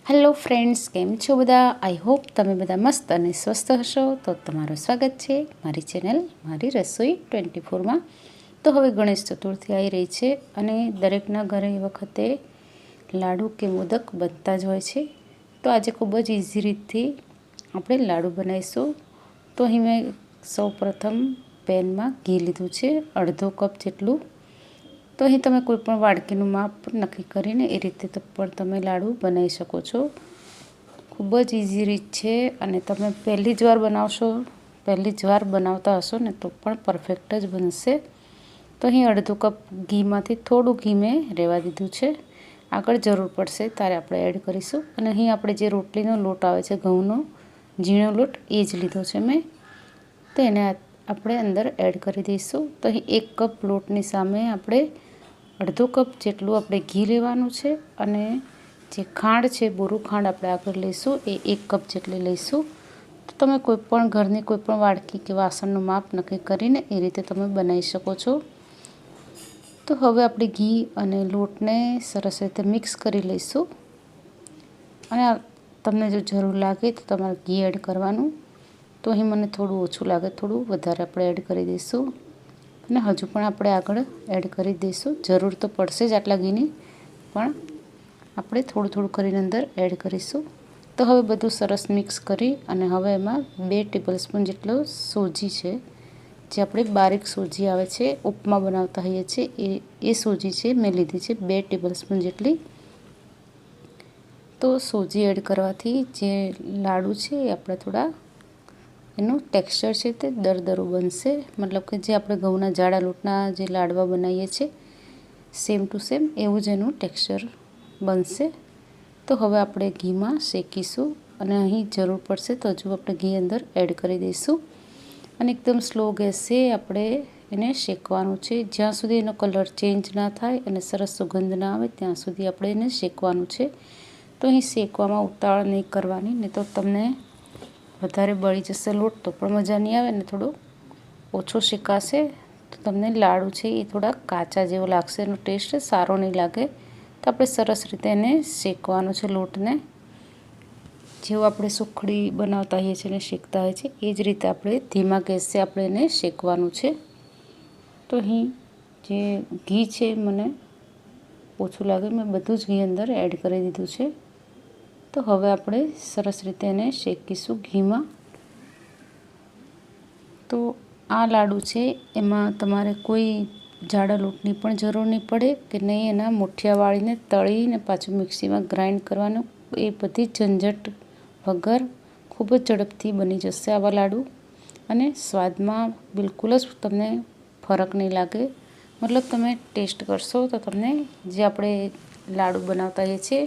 Hello friends, કેમ છો બધા? આઈ હોપ તમે બધા મસ્ત અને સ્વસ્થ હશો. તો તમારું સ્વાગત છે મારી ચેનલ મારી રસોઈ 24માં. તો હવે ગણેશ ચતુર્થી આવી રહી છે અને દરેકના ઘરે એ વખતે લાડુ કે મોદક બનતા જ હોય છે. તો આજે ખૂબ જ ઇઝી રીતથી આપણે લાડુ બનાવીશું. તો અહીં મેં સૌપ્રથમ પેનમાં ઘી લીધું છે, અડધો કપ જેટલું. તો અહીં તમે કોઈપણ વાડકીનું માપ નક્કી કરીને એ રીતે પણ તમે લાડુ બનાવી શકો છો. ખૂબ જ ઇઝી રીત છે અને તમે પહેલી જ વાર બનાવતા હશો ને તો પણ પરફેક્ટ જ બનશે. તો અહીં અડધો કપ ઘીમાંથી થોડું ઘી મેં રહેવા દીધું છે. આગળ જરૂર પડશે ત્યારે આપણે એડ કરીશું. અને અહીં આપણે જે રોટલીનો લોટ આવે છે, ઘઉંનો ઝીણો લોટ, એ જ લીધો છે મેં. તો એને આપણે અંદર એડ કરી દઈશું. તો અહીં 1 કપ લોટની સામે આપણે અડધો કપ જેટલું આપણે ઘી લેવાનું છે અને જે ખાંડ છે, બોરું ખાંડ આપણે આગળ લઈશું, એ 1 કપ જેટલી લઈશું. તો તમે ઘરની કોઈપણ વાડકી કે વાસણનું માપ નક્કી કરીને એ રીતે તમે બનાવી શકો છો. તો હવે આપણે ઘી અને લોટને સરસ રીતે મિક્સ કરી લઈશું. અને તમને જો જરૂર લાગે તો તમારે ઘી એડ કરવાનું. તો અહીં મને થોડું ઓછું લાગે, થોડું વધારે આપણે એડ કરી દઈશું. અને હજુ પણ આપણે આગળ એડ કરી દઈશું. જરૂર તો પડશે જ આટલા ઘીની, પણ આપણે થોડું થોડું કરીને અંદર એડ કરીશું. તો હવે બધું સરસ મિક્સ કરી અને હવે એમાં 2 ટેબલસ્પૂન જેટલો સોજી છે, જે આપણે બારીક સોજી આવે છે, ઉપમા બનાવતા હોઈએ છીએ, એ સોજી છે મેં લીધી છે 2 ટેબલસ્પૂન જેટલી. તો સોજી એડ કરવાથી જે લાડુ છે એ આપણે થોડા એનું ટેક્સચર છે તે દરદરું બનશે. મતલબ કે જે આપણે ઘઉંના જાડા લોટના જે લાડવા બનાવીએ છીએ, સેમ ટુ સેમ એવું જ એનું ટેક્સચર બનશે. તો હવે આપણે ઘીમાં શેકીશું અને અહીં જરૂર પડશે તો હજુ આપણે ઘી અંદર એડ કરી દઈશું. અને એકદમ સ્લો ગેસે આપણે એને શેકવાનું છે. જ્યાં સુધી એનો કલર ચેન્જ ના થાય અને સરસ સુગંધ ના આવે ત્યાં સુધી આપણે એને શેકવાનું છે. તો અહીં શેકવામાં ઉતાવળ નહીં કરવાની, નહીં તો તમને વધારે બળી જશે લોટ તો પણ મજા નહીં આવે. ને થોડો ઓછો શેકાશે તો તમને લાડુ છે એ થોડા કાચા જેવો લાગશે, એનો ટેસ્ટ સારો નહીં લાગે. તો આપણે સરસ રીતે એને શેકવાનું છે લોટને. જેવું આપણે સુખડી બનાવતા હોઈએ છીએ અને શેકતા હોઈએ છીએ, એ જ રીતે આપણે ધીમા ગેસે આપણે એને શેકવાનું છે. તો અહીં જે ઘી છે મને ઓછું લાગે, મેં બધું જ ઘી અંદર એડ કરી દીધું છે. તો હવે આપણે સરસ રીતે એને શેકીશું ઘીમાં. તો આ લાડુ છે એમાં તમારે કોઈ જાડા લોટની પણ જરૂર નહીં પડે કે નહીં એના મુઠિયા વાળીને તળીને પાછું મિક્સીમાં ગ્રાઇન્ડ કરવાનું. એ બધી ઝંઝટ વગર ખૂબ જ ઝડપથી બની જશે આવા લાડુ. અને સ્વાદમાં બિલકુલ જ તમને ફરક નહીં લાગે. મતલબ તમે ટેસ્ટ કરશો તો તમને જે આપણે લાડુ બનાવતા હોઈએ છીએ,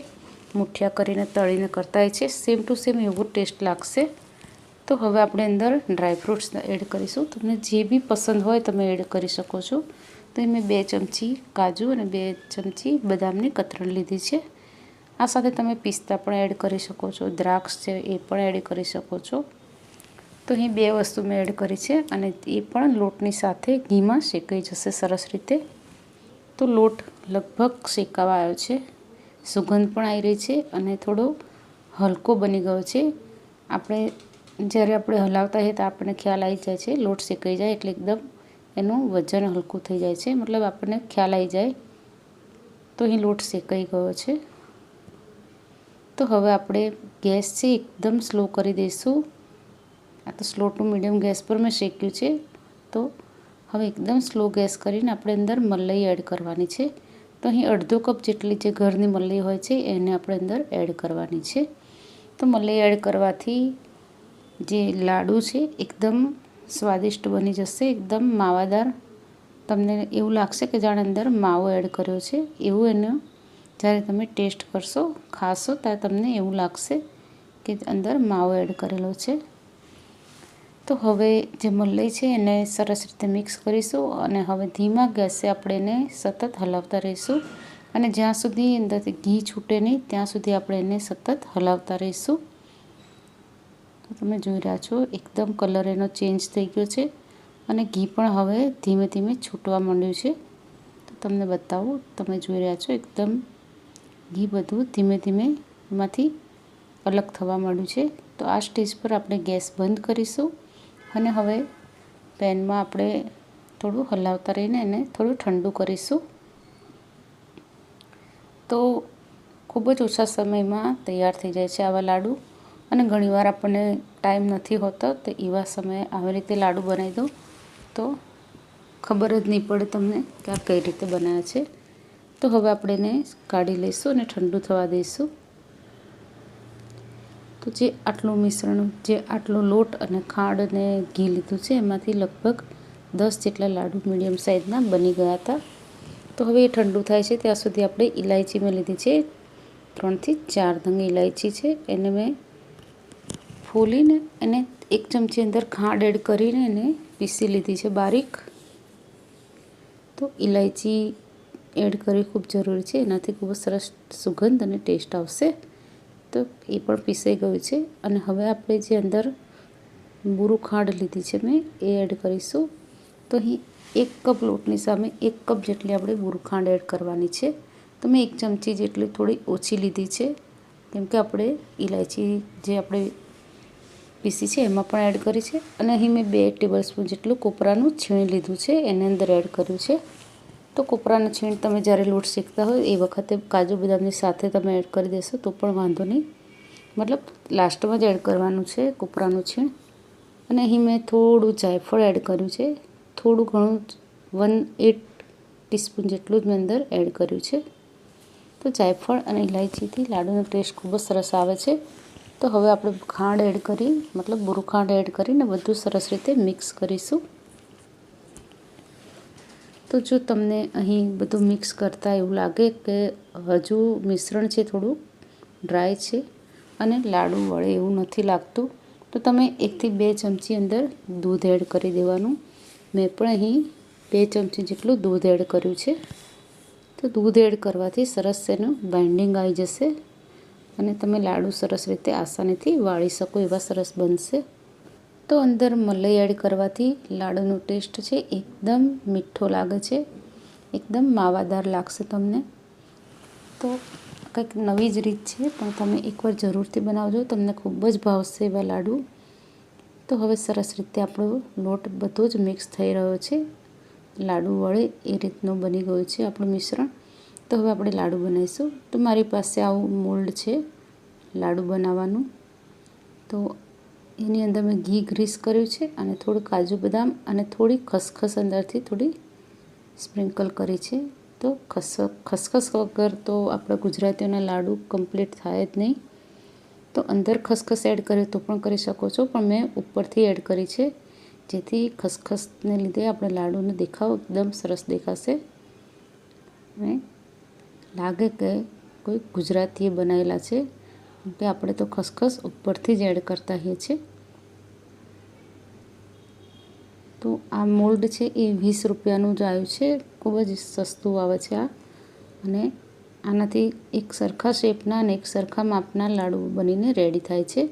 મુઠિયા કરીને તળીને કરતા હોઈએ છીએ, સેમ ટુ સેમ એવું ટેસ્ટ લાગશે. તો હવે આપણે અંદર ડ્રાયફ્રૂટ્સ એડ કરીશું. તમને જે બી પસંદ હોય તમે એડ કરી શકો છો. તો મેં 2 ચમચી કાજુ અને 2 ચમચી બદામની કતરણ લીધી છે. આ સાથે તમે પિસ્તા પણ એડ કરી શકો છો, દ્રાક્ષ છે એ પણ એડ કરી શકો છો. તો અહીં 2 વસ્તુ મેં એડ કરી છે અને એ પણ લોટની સાથે ઘીમાં શેકાઈ જશે સરસ રીતે. તો લોટ લગભગ શેકાવા આવ્યો છે, સુગંધ પણ આવી રહી છે અને થોડો હલકો બની ગયો છે. જ્યારે આપણે હલાવતા હોઈએ તો આપણને ખ્યાલ આવી જાય છે, લોટ શેકાઈ જાય એટલે એકદમ એનું વજન હલકું થઈ જાય છે, મતલબ આપણને ખ્યાલ આવી જાય. તો અહીં લોટ શેકાઈ ગયો છે. તો હવે આપણે ગેસ છે એકદમ સ્લો કરી દઈશું. આ તો સ્લો ટુ મીડિયમ ગેસ પર મેં શેક્યું છે. તો હવે એકદમ સ્લો ગેસ કરીને આપણે અંદર મલાઈ એડ કરવાની છે. તો અહીં અડધો કપ જેટલી જે ઘરની મલાઈ હોય છે એને આપણે અંદર એડ કરવાની છે. તો મલાઈ એડ કરવાથી જે લાડુ છે એકદમ સ્વાદિષ્ટ બની જશે, એકદમ માવાદાર. તમને એવું લાગશે કે જાણે અંદર માવો એડ કર્યો છે એવું. એનો જ્યારે તમે ટેસ્ટ કરશો, ખાશો, ત્યારે તમને એવું લાગશે કે અંદર માવો એડ કરેલો છે. તો હવે જે મલાઈ છે એને સરસ રીતે મિક્સ કરીશું અને હવે ધીમા ગેસે આપણે એને સતત હલાવતા રહીશું. અને જ્યાં સુધી અંદરથી ઘી છૂટે નહીં ત્યાં સુધી આપણે એને સતત હલાવતા રહીશું. તો તમે જોઈ રહ્યા છો એકદમ કલર એનો ચેન્જ થઈ ગયો છે અને ઘી પણ હવે ધીમે ધીમે છૂટવા માંડ્યું છે. તો તમને બતાવું, તમે જોઈ રહ્યા છો એકદમ ઘી બધું ધીમે ધીમે એમાંથી અલગ થવા માંડ્યું છે. તો આ સ્ટેજ પર આપણે ગેસ બંધ કરીશું અને હવે પેનમાં આપણે થોડું હલાવતા રહીને એને થોડું ઠંડુ કરીશું. તો ખૂબ જ ઓછા સમયમાં તૈયાર થઈ જાય છે આવા લાડુ. અને ઘણીવાર આપણને ટાઈમ નથી હોતો તો એવા સમયે આવી રીતે લાડુ બનાવી દો તો ખબર જ નહીં પડે તમને કે આ કઈ રીતે બનાવ્યા છે. તો હવે આપણે એને કાઢી લઈશું અને ઠંડુ થવા દઈશું. તો જે આટલું મિશ્રણ, જે આટલો લોટ અને ખાંડ અને ઘી લીધું છે એમાંથી લગભગ 10 જેટલા લાડુ મીડિયમ સાઇઝના બની ગયા હતા. તો હવે એ ઠંડુ થાય છે ત્યાં સુધી આપણે ઇલાયચી મેં લીધી છે, 3 થી 4 નંગ ઇલાયચી છે. એને મેં ફોલીને એને 1 ચમચી અંદર ખાંડ એડ કરીને એને પીસી લીધી છે બારીક. તો ઇલાયચી એડ કરવી ખૂબ જરૂરી છે, એનાથી ખૂબ સરસ સુગંધ અને ટેસ્ટ આવશે. તો એ પણ પીસાઈ ગયું છે અને હવે આપણે જે અંદર બુરું ખાંડ લીધી છે મેં એ એડ કરીશું. તો અહીં 1 કપ લોટની સામે 1 કપ જેટલી આપણે બુરું ખાંડ એડ કરવાની છે. તો મેં 1 ચમચી જેટલી થોડી ઓછી લીધી છે, કેમ કે આપણે ઇલાયચી જે આપણે પીસી છે એમાં પણ એડ કરી છે. અને અહીં મેં 2 ટેબલસ્પૂન જેટલું કોપરાનું છીણ લીધું છે, એની અંદર એડ કર્યું છે. તો કોપરાનું છીણ તમે જ્યારે લોટ શેકતા હોય એ વખતે કાજુ બદામની સાથે તમે એડ કરી દેશો તો પણ વાંધો નહીં, મતલબ લાસ્ટમાં જ એડ કરવાનું છે કોપરાનું છીણ. અને અહીં મેં થોડું જાયફળ એડ કર્યું છે, થોડું ઘણું 1/8 ટીસ્પૂન જેટલું જ મેં અંદર એડ કર્યું છે. તો જાયફળ અને ઇલાયચીથી લાડુનો ટેસ્ટ ખૂબ જ સરસ આવે છે. તો હવે આપણે ખાંડ એડ કરી, મતલબ બુરું ખાંડ એડ કરીને બધું સરસ રીતે મિક્સ કરીશું. તો જો તમને અહીં બધું મિક્સ કરતાં એવું લાગે કે હજુ મિશ્રણ છે થોડું ડ્રાય છે અને લાડુ વળે એવું નથી લાગતું, તો તમે 1 થી 2 ચમચી અંદર દૂધ એડ કરી દેવાનું. મેં પણ અહીં 2 ચમચી જેટલું દૂધ એડ કર્યું છે. તો દૂધ એડ કરવાથી સરસ એનું બાઇન્ડિંગ આવી જશે અને તમે લાડુ સરસ રીતે આસાનીથી વાળી શકો એવા સરસ બનશે. તો અંદર મલાઈ એડ કરવાથી લાડુનો ટેસ્ટ છે એકદમ મીઠો લાગે છે, એકદમ માવાદાર લાગશે તમને. તો કંઈક નવી જ રીત છે, પણ તમે એકવાર જરૂરથી બનાવજો, તમને ખૂબ જ ભાવશે એવા લાડુ. તો હવે સરસ રીતે આપણો લોટ બધો જ મિક્સ થઈ રહ્યો છે, લાડુ વળે એ રીતનું બની ગયું છે આપણું મિશ્રણ. તો હવે આપણે લાડુ બનાવીશું. તો મારી પાસે આવું મોલ્ડ છે લાડુ બનાવવાનું. તો એની અંદર મેં ઘી ગ્રીસ કર્યું છે અને થોડું કાજુ બદામ અને થોડી ખસખસ અંદરથી થોડી સ્પ્રિંકલ કરી છે. તો ખસખસ વગર તો આપણા ગુજરાતીઓના લાડુ કમ્પ્લીટ થાય જ નહીં. તો અંદર ખસખસ એડ કરે તો પણ કરી શકો છો, પણ મેં ઉપરથી એડ કરી છે, જેથી ખસખસને લીધે આપણે લાડુનો દેખાવ એકદમ સરસ દેખાશે અને લાગે કે કોઈ ગુજરાતીએ બનાવેલા છે, કે આપણે તો ખસખસ ઉપરથી જ એડ કરતા હોઈએ છીએ. તો આ મોલ્ડ છે એ 20 રૂપિયાનું જ આવ્યું છે, ખૂબ જ સસ્તું આવે છે આ. અને આનાથી એક સરખા શેપના અને એક સરખા માપના લાડુ બનીને રેડી થાય છે.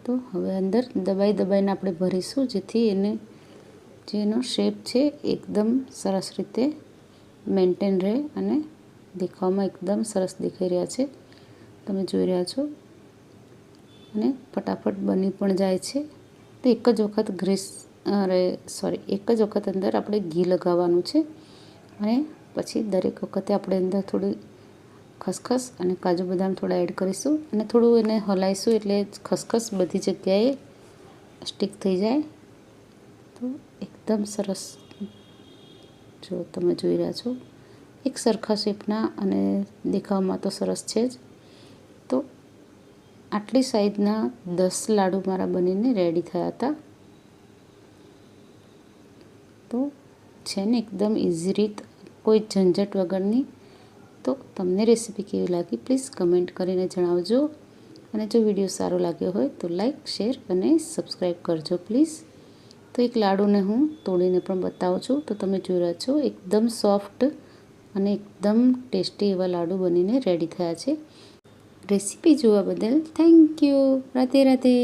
તો હવે અંદર દબાઈને આપણે ભરીશું, જેથી એને જેનો શેપ છે એકદમ સરસ રીતે મેન્ટેન રહે અને દેખાવમાં એકદમ સરસ દેખાઈ રહ્યા છે, તમે જોઈ રહ્યા છો. અને ફટાફટ બની પણ જાય છે. તો એક જ વખત અંદર આપણે ઘી લગાવવાનું છે અને પછી દરેક વખતે આપણે અંદર થોડી ખસખસ અને કાજુ બદામ થોડા એડ કરીશું અને થોડું એને હલાવીશું, એટલે ખસખસ બધી જગ્યાએ સ્ટિક થઈ જાય. તો એકદમ સરસ, જો તમે જોઈ રહ્યા છો, એક સરખા શેપના અને દેખાવમાં તો સરસ છે જ. તો આટલી સાઈઝના 10 લાડુ મારા બનીને રેડી થયા હતા. તો છે ને એકદમ ઇઝી રીત, કોઈ ઝંઝટ વગરની. તો તમને રેસીપી કેવી લાગી પ્લીઝ કમેન્ટ કરીને જણાવજો. અને જો વિડીયો સારો લાગ્યો હોય તો લાઈક, શેર અને સબસ્ક્રાઈબ કરજો પ્લીઝ. તો એક લાડુને હું તોડીને પણ બતાવું છું. તો તમે જોઈ રહ્યા છો એકદમ સોફ્ટ અને એકદમ ટેસ્ટી એવા લાડુ બનીને રેડી થયા છે. રેસીપી જોવા બદલ થેન્ક યુ. રાધે રાધે.